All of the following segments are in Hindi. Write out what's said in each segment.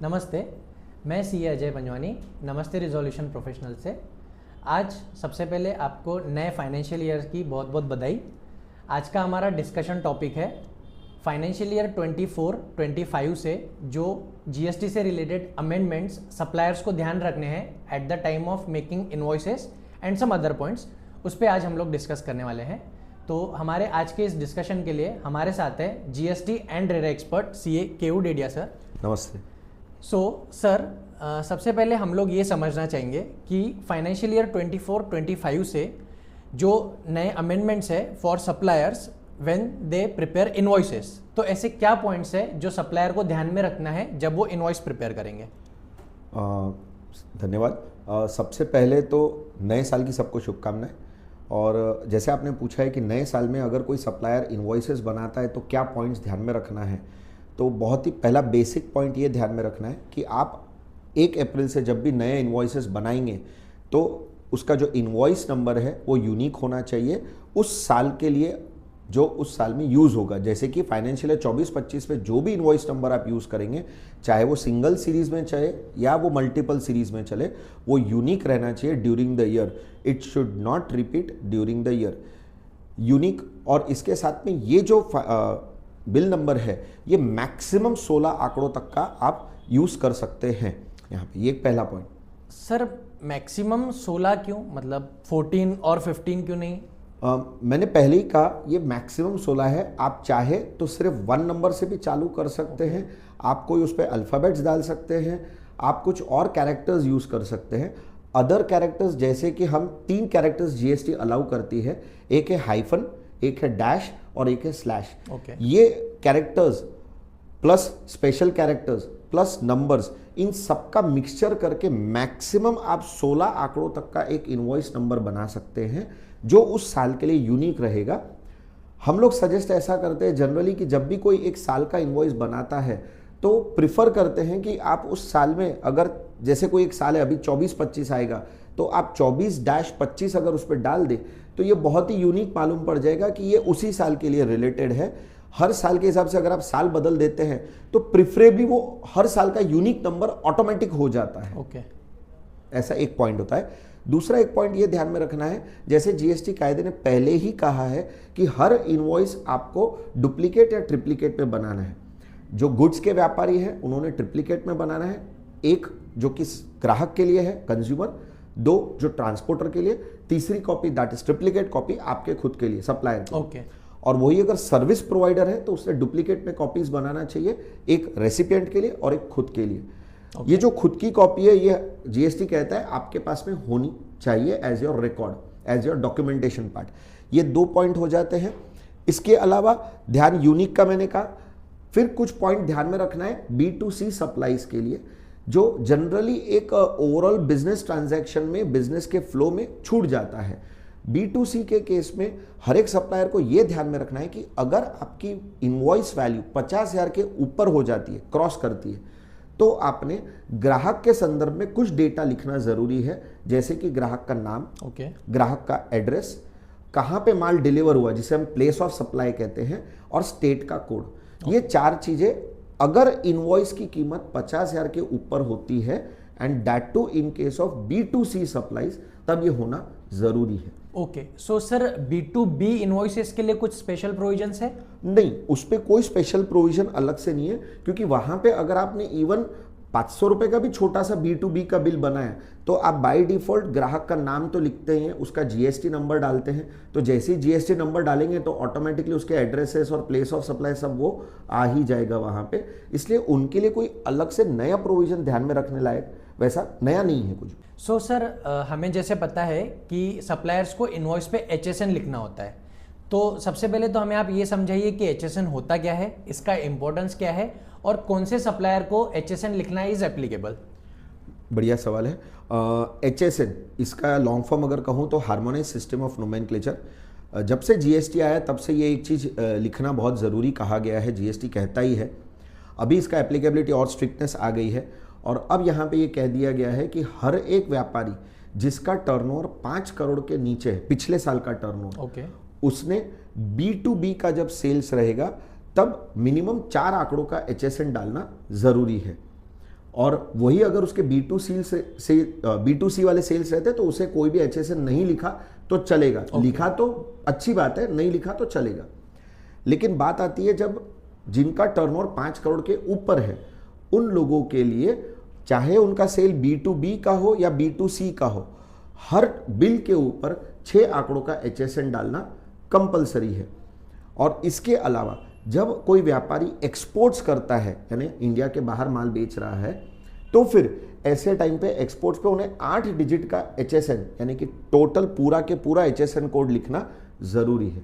नमस्ते, मैं सी अजय पंजवानी, नमस्ते रिजोल्यूशन प्रोफेशनल से। आज सबसे पहले आपको नए फाइनेंशियल ईयर की बहुत बहुत बधाई। आज का हमारा डिस्कशन टॉपिक है फाइनेंशियल ईयर 24-25 से जो जीएसटी से रिलेटेड अमेंडमेंट्स सप्लायर्स को ध्यान रखने हैं at the time of making invoices and some other points, उस पर आज हम लोग डिस्कस करने वाले हैं। तो हमारे आज के इस डिस्कशन के लिए हमारे साथ है GST and RERA expert CA K U Dedia sir. नमस्ते। सर, सबसे पहले हम लोग ये समझना चाहेंगे कि फाइनेंशियल ईयर 24-25 से जो नए अमेंडमेंट्स है for suppliers when they prepare invoices, तो ऐसे क्या पॉइंट्स है जो सप्लायर को ध्यान में रखना है जब वो इनवॉइस प्रिपेयर करेंगे? धन्यवाद। सबसे पहले तो नए साल की सबको शुभकामनाएं। और जैसे आपने पूछा है कि नए साल में अगर कोई सप्लायर इनवॉइसेस बनाता है तो क्या पॉइंट्स ध्यान में रखना है, तो बहुत ही पहला बेसिक पॉइंट ये ध्यान में रखना है कि आप 1 अप्रैल से जब भी नए इनवॉइसेस बनाएंगे तो उसका जो इनवॉइस नंबर है वो यूनिक होना चाहिए उस साल के लिए जो उस साल में यूज़ होगा। जैसे कि फाइनेंशियल ईयर 24-25 में जो भी इनवॉइस नंबर आप यूज़ करेंगे, चाहे वो सिंगल सीरीज़ में चले या वो मल्टीपल सीरीज़ में चले, वो यूनिक रहना चाहिए during the year. It should not repeat during the year. Unique, और इसके साथ में ये जो बिल नंबर है ये मैक्सिमम 16 आंकड़ों तक का आप यूज़ कर सकते हैं। यहाँ पे ये पहला पॉइंट। सर, मैक्सिमम 16 क्यों? मतलब 14 और 15 क्यों नहीं? मैंने पहले ही कहा ये मैक्सिमम 16 है। आप चाहे तो सिर्फ 1 नंबर से भी चालू कर सकते हैं, आप कोई उस पर अल्फ़ाबेट्स डाल सकते हैं, आप कुछ और कैरेक्टर्स यूज़ कर सकते हैं। अदर कैरेक्टर्स जैसे कि हम 3 कैरेक्टर्स जीएसटी अलाउ करती है, एक है हाइफन, एक है डैश और एक है स्लैश। ये characters plus special characters plus numbers, इन सब का मिक्सचर करके मैक्सिमम आप 16 आंकड़ों तक का एक इनवॉइस नंबर बना सकते हैं जो उस साल के लिए यूनिक रहेगा। हम लोग सजेस्ट ऐसा करते हैं जनरली कि जब भी कोई एक साल का इनवॉइस बनाता है तो प्रिफर करते हैं कि आप उस साल में, अगर जैसे कोई एक साल है अभी 24-25 आएगा, तो आप 24-25 अगर उस पर डाल दें तो ये बहुत ही यूनिक मालूम पड़ जाएगा कि ये उसी साल के लिए रिलेटेड है। हर साल के हिसाब से अगर आप साल बदल देते हैं तो प्रिफरेबली वो हर साल का यूनिक नंबर ऑटोमेटिक हो जाता है। ऐसा एक पॉइंट होता है। दूसरा एक पॉइंट ये ध्यान में रखना है, जैसे जीएसटी कायदे ने पहले ही कहा है कि हर इनवॉइस आपको डुप्लीकेट या ट्रिप्लीकेट में बनाना है। जो गुड्स के व्यापारी हैं उन्होंने ट्रिप्लीकेट में बनाना है, एक जो कि ग्राहक के लिए है कंज्यूमर, 2 जो ट्रांसपोर्टर के लिए, तीसरी copy that is triplicate copy आपके खुद के लिए सप्लायर के लिए। और वही अगर सर्विस प्रोवाइडर है तो उससे डुप्लीकेट में कॉपीज बनाना चाहिए, एक रेसिपिएंट के लिए और एक खुद के लिए। ये जो खुद की कॉपी है ये जीएसटी कहता है आपके पास में होनी चाहिए as your record, as your documentation part. ये 2 पॉइंट हो जाते हैं। इसके अलावा ध्यान यूनिक का मैंने कहा, फिर कुछ पॉइंट ध्यान में रखना है B2C सप्लाईज के लिए, जो जनरली एक ओवरऑल बिजनेस ट्रांजैक्शन में, बिजनेस के फ्लो में छूट जाता है। B2C के केस में हर एक सप्लायर को यह ध्यान में रखना है कि अगर आपकी इनवॉइस वैल्यू 50,000 के ऊपर हो जाती है, क्रॉस करती है, तो आपने ग्राहक के संदर्भ में कुछ डेटा लिखना जरूरी है, जैसे कि ग्राहक का नाम, ग्राहक का एड्रेस, कहां पे माल डिलीवर हुआ जिसे हम प्लेस ऑफ सप्लाई कहते हैं, और स्टेट का कोड। ये 4 चीजें अगर इनवॉइस की कीमत 50,000 के ऊपर होती है, and that too in case of B2C supplies, तब ये होना जरूरी है। सो सर, B2B इनवॉइसेस के लिए कुछ स्पेशल प्रोविजंस है? नहीं, उस पर कोई स्पेशल प्रोविजन अलग से नहीं है, क्योंकि वहां पे अगर आपने इवन 500 रुपए का भी छोटा सा B2B का बिल बनाया तो आप बाय डिफॉल्ट ग्राहक का नाम तो लिखते हैं, उसका जीएसटी नंबर डालते हैं, तो जैसे ही जीएसटी नंबर डालेंगे तो ऑटोमेटिकली उसके एड्रेसेस और प्लेस ऑफ सप्लाई सब वो आ ही जाएगा वहां पे। इसलिए उनके लिए कोई अलग से नया प्रोविजन ध्यान में रखने लायक वैसा नया नहीं है कुछ। सर, हमें जैसे पता है कि सप्लायर्स को इनवॉइस पे HSN लिखना होता है, तो सबसे पहले तो हमें आप ये समझाइए कि HSN होता क्या है, इसका इंपॉर्टेंस क्या है, और कौन से सप्लायर को HSN लिखना इज एप्लीकेबल? बढ़िया सवाल है। HSN, इसका लॉन्ग फॉर्म अगर कहूँ तो हार्मोनाइज सिस्टम ऑफ नोमेनक्लेचर। जब से जीएसटी आया तब से ये एक चीज़ लिखना बहुत ज़रूरी कहा गया है, जीएसटी कहता ही है। अभी इसका एप्लीकेबिलिटी और स्ट्रिक्टनेस आ गई है, और अब यहाँ पे ये कह दिया गया है कि हर एक व्यापारी जिसका टर्नओवर 5 करोड़ के नीचे है, पिछले साल का टर्नओवर, उसने B2B का जब सेल्स रहेगा तब मिनिमम 4 आंकड़ों का HSN डालना जरूरी है। और वही अगर उसके B2C वाले सेल्स रहते तो उसे कोई भी HSN नहीं लिखा तो चलेगा। लिखा तो अच्छी बात है, नहीं लिखा तो चलेगा। लेकिन बात आती है जब जिनका टर्नओवर 5 करोड़ के ऊपर है, उन लोगों के लिए चाहे उनका सेल B2B का हो या B2C का हो, हर बिल के ऊपर 6 आंकड़ों का HSN डालना कंपलसरी है। और इसके अलावा जब कोई व्यापारी एक्सपोर्ट्स करता है, यानी इंडिया के बाहर माल बेच रहा है, तो फिर ऐसे टाइम पे एक्सपोर्ट्स पे उन्हें 8 डिजिट का HSN यानी कि टोटल पूरा के पूरा HSN कोड लिखना जरूरी है।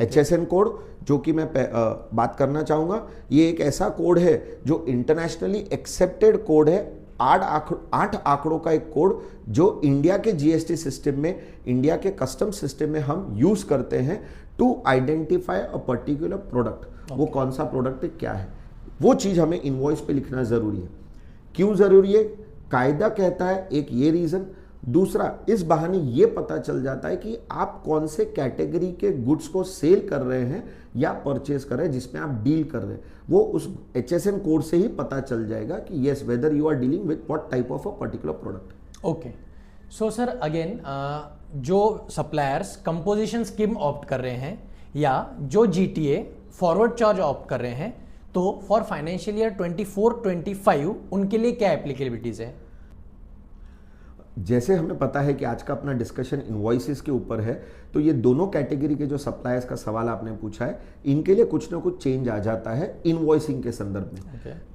HSN कोड जो कि मैं बात करना चाहूंगा, ये एक ऐसा कोड है जो इंटरनेशनली एक्सेप्टेड कोड है। 8 आंकड़ों का एक कोड जो इंडिया के GST सिस्टम में, इंडिया के कस्टम सिस्टम में हम यूज करते हैं to identify a particular product. वो कौन सा प्रोडक्ट है, क्या है, वो चीज हमें इनवॉइस पे लिखना जरूरी है। क्यों जरूरी है? कायदा कहता है, एक ये रीजन। दूसरा, इस बहाने ये पता चल जाता है कि आप कौन से कैटेगरी के गुड्स को सेल कर रहे हैं या परचेज कर रहे हैं, जिसमें आप डील कर रहे हैं। वो उस HSN कोड से ही पता चल जाएगा कि yes whether you are dealing with what type of a particular product. Okay, so sir again जो सप्लायर्स कंपोजिशन स्कीम ऑप्ट कर रहे हैं या जो GTA फॉरवर्ड चार्ज ऑप्ट कर रहे हैं, तो फॉर फाइनेंशियल ईयर 24-25 उनके लिए क्या एप्लीकेबिलिटीज है? जैसे हमें पता है कि आज का अपना डिस्कशन इनवॉइसेस के ऊपर है, तो ये दोनों कैटेगरी के जो सप्लायर्स का सवाल आपने पूछा है, इनके लिए कुछ ना कुछ चेंज आ जाता है इनवॉइसिंग के संदर्भ में।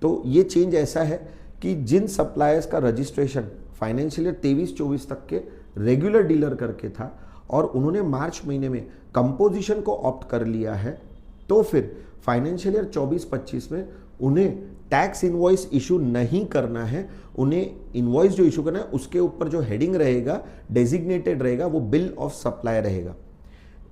तो ये चेंज ऐसा है कि जिन सप्लायर्स का रजिस्ट्रेशन फाइनेंशियल ईयर 23-24 तक के रेगुलर डीलर करके था और उन्होंने मार्च महीने में कंपोजिशन को ऑप्ट कर लिया है, तो फिर फाइनेंशियल ईयर 24-25 में उन्हें टैक्स इनवॉइस इशू नहीं करना है। उन्हें इनवॉइस जो इशू करना है उसके ऊपर जो हेडिंग रहेगा, डेजिग्नेटेड रहेगा, वो बिल ऑफ सप्लाई रहेगा।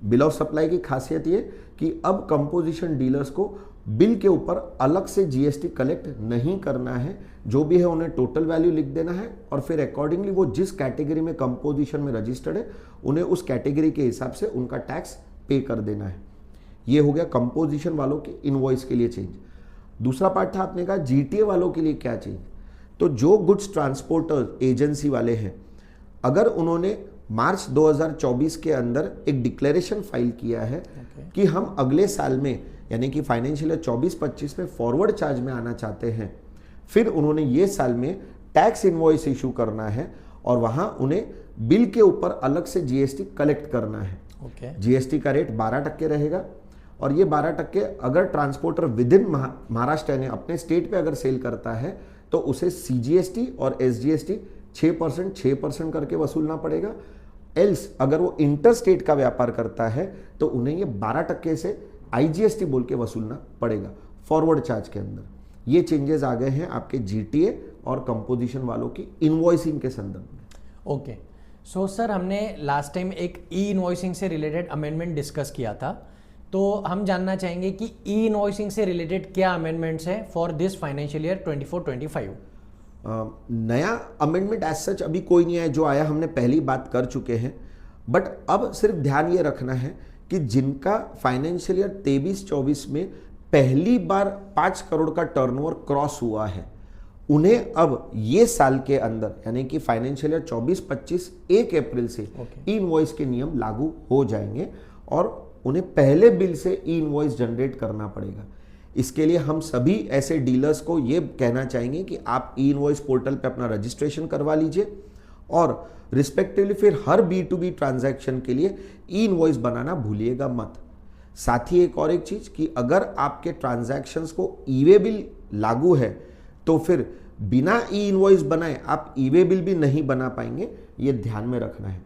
बिल ऑफ सप्लाई की खासियत ये कि अब कंपोजिशन डीलर्स को बिल के ऊपर अलग से GST कलेक्ट नहीं करना है। जो भी है उन्हें टोटल वैल्यू लिख देना है और फिर अकॉर्डिंगली वो जिस कैटेगरी में कंपोजिशन में रजिस्टर्ड है, उन्हें उस कैटेगरी के हिसाब से उनका टैक्स पे कर देना है। ये हो गया कंपोजिशन वालों के इनवॉइस के लिए चेंज। दूसरा पार्ट था, आपने कहा GTA वालों के लिए क्या चेंज। तो जो गुड्स ट्रांसपोर्टर एजेंसी वाले हैं, अगर उन्होंने मार्च 2024 के अंदर एक डिक्लेरेशन फाइल किया है कि हम अगले साल में यानी कि फाइनेंशियल ईयर 24-25 में फॉरवर्ड चार्ज में आना चाहते हैं, फिर उन्होंने ये साल में टैक्स इनवॉइस इशू करना है और वहां उन्हें बिल के ऊपर अलग से GST कलेक्ट करना है। GST का रेट 12% रहेगा और ये 12% अगर ट्रांसपोर्टर विद इन महाराष्ट्र यानी अपने स्टेट पे अगर सेल करता है तो उसे CGST और SGST 6% करके वसूलना पड़ेगा। एल्स अगर वो इंटर स्टेट का व्यापार करता है तो उन्हें ये 12% से IGST बोल के वसूलना पड़ेगा फॉरवर्ड चार्ज के अंदर। ये चेंजेस आ गए हैं आपके GTA और कंपोजिशन वालों की इनवॉइसिंग के संदर्भ में। ओके, सो सर हमने लास्ट टाइम एक इनवॉइसिंग से रिलेटेड अमेंडमेंट डिस्कस किया था, तो हम जानना चाहेंगे कि इनवॉइसिंग से रिलेटेड क्या अमेंडमेंट्स हैं फॉर दिस फाइनेंशियल ईयर 24-25? नया अमेंडमेंट एज सच अभी कोई नहीं है, जो आया हमने पहली बात कर चुके हैं। बट अब सिर्फ ध्यान ये रखना है कि जिनका फाइनेंशियल ईयर 23-24 में पहली बार 5 करोड़ का टर्नओवर क्रॉस हुआ है, उन्हें अब ये साल के अंदर यानी कि फाइनेंशियल ईयर 24-25 1 अप्रैल से इनवॉइस के नियम लागू हो जाएंगे और उन्हें पहले बिल से इनवॉइस जनरेट करना पड़ेगा। इसके लिए हम सभी ऐसे डीलर्स को ये कहना चाहेंगे कि आप इनवॉइस पोर्टल पे अपना रजिस्ट्रेशन करवा लीजिए और रिस्पेक्टिवली फिर हर B2B ट्रांजैक्शन के लिए इनवॉइस बनाना भूलिएगा मत। साथ ही एक चीज कि अगर आपके ट्रांजैक्शंस को ई-वे बिल लागू है तो फिर बिना ई इनवॉइस बनाए आप ई-वे बिल भी नहीं बना पाएंगे, ये ध्यान में रखना है।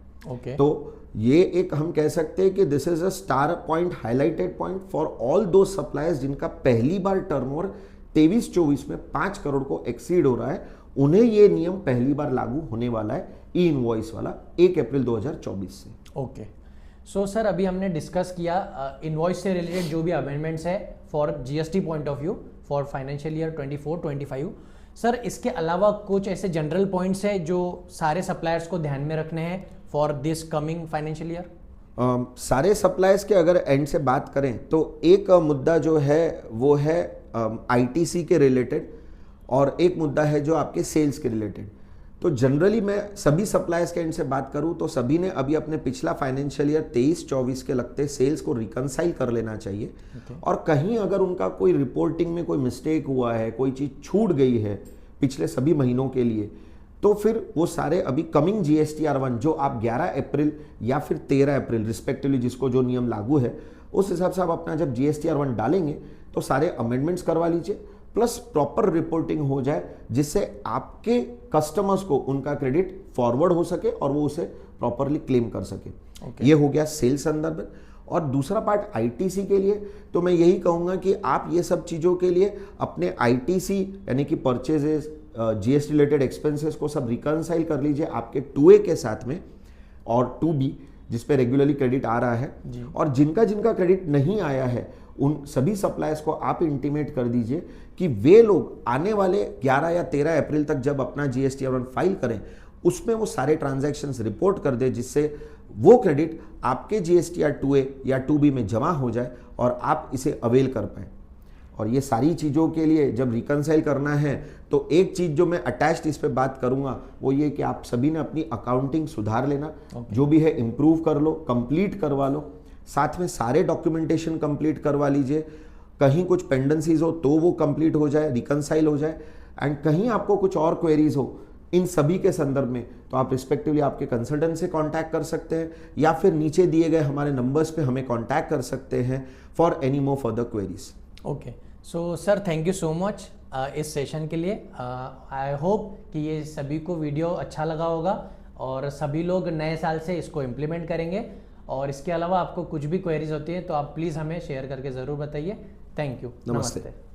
तो ये एक हम कह सकते हैं कि this is a star point, highlighted point for all दो सप्लायर्स जिनका पहली बार टर्नओवर 23-24 में 5 करोड़ को एक्सीड हो रहा है, उन्हें ये नियम पहली बार लागू होने वाला है ई इनवॉइस वाला 1 अप्रैल 2024 से। ओके, सो सर अभी हमने डिस्कस किया इनवॉइस से रिलेटेड जो भी अमेंडमेंट्स है for GST point of view for financial year 24-25। Sir इसके अलावा कुछ ऐसे जनरल पॉइंट्स है जो सारे सप्लायर्स को ध्यान में रखने हैं for this coming financial year? सारे सप्लायर्स के अगर एंड से बात करें तो एक मुद्दा जो है वो है ITC के रिलेटेड। और एक मुद्दा है जो आपके सेल्स के रिलेटेड। तो जनरली मैं सभी सप्लायर्स के एंड से बात करूं तो सभी ने अभी अपने पिछला फाइनेंशियल ईयर 23-24 के लगते सेल्स को रिकंसाइल कर लेना चाहिए। और कहीं अगर उनका कोई रिपोर्टिंग में कोई मिस्टेक हुआ है, कोई चीज़ छूट गई है पिछले सभी महीनों के लिए, तो फिर वो सारे अभी कमिंग GSTR1 जो आप 11 अप्रैल या फिर 13 अप्रैल रिस्पेक्टिवली जिसको जो नियम लागू है उस हिसाब से आप अपना जब GSTR1 डालेंगे तो सारे अमेंडमेंट्स करवा लीजिए, प्लस प्रॉपर रिपोर्टिंग हो जाए जिससे आपके कस्टमर्स को उनका क्रेडिट फॉरवर्ड हो सके और वो उसे प्रॉपरली क्लेम कर सके। ये हो गया सेल्स संदर्भ। और दूसरा पार्ट ITC के लिए, तो मैं यही कहूँगा कि आप ये सब चीज़ों के लिए अपने ITC यानी कि परचेजेस, GST रिलेटेड एक्सपेंसेस को सब रिकंसाइल कर लीजिए आपके 2A के साथ में और 2B जिस पे रेगुलरली क्रेडिट आ रहा है। और जिनका जिनका क्रेडिट नहीं आया है उन सभी सप्लायर्स को आप इंटीमेट कर दीजिए कि वे लोग आने वाले 11 या 13 अप्रैल तक जब अपना GSTR1 फाइल करें उसमें वो सारे ट्रांजैक्शंस रिपोर्ट कर दे, जिससे वो क्रेडिट आपके GSTR 2A या 2B में जमा हो जाए और आप इसे अवेल कर पाएँ। और ये सारी चीज़ों के लिए जब रिकंसाइल करना है तो एक चीज़ जो मैं अटैच्ड इस पे बात करूंगा वो ये कि आप सभी ने अपनी अकाउंटिंग सुधार लेना, जो भी है इम्प्रूव कर लो, कंप्लीट करवा लो, साथ में सारे डॉक्यूमेंटेशन कंप्लीट करवा लीजिए। कहीं कुछ पेंडेंसीज हो तो वो कंप्लीट हो जाए, रिकंसाइल हो जाए। एंड कहीं आपको कुछ और क्वेरीज हो इन सभी के संदर्भ में तो आप रिस्पेक्टिवली आपके कंसल्टेंट से कांटेक्ट कर सकते हैं या फिर नीचे दिए गए हमारे नंबर्स पे हमें कांटेक्ट कर सकते हैं for any more further queries. Okay, so sir thank you so much इस सेशन के लिए। आई होप कि ये सभी को वीडियो अच्छा लगा होगा और सभी लोग नए साल से इसको इम्प्लीमेंट करेंगे। और इसके अलावा आपको कुछ भी क्वेरीज होती है तो आप प्लीज़ हमें शेयर करके ज़रूर बताइए। Thank you. नमस्ते।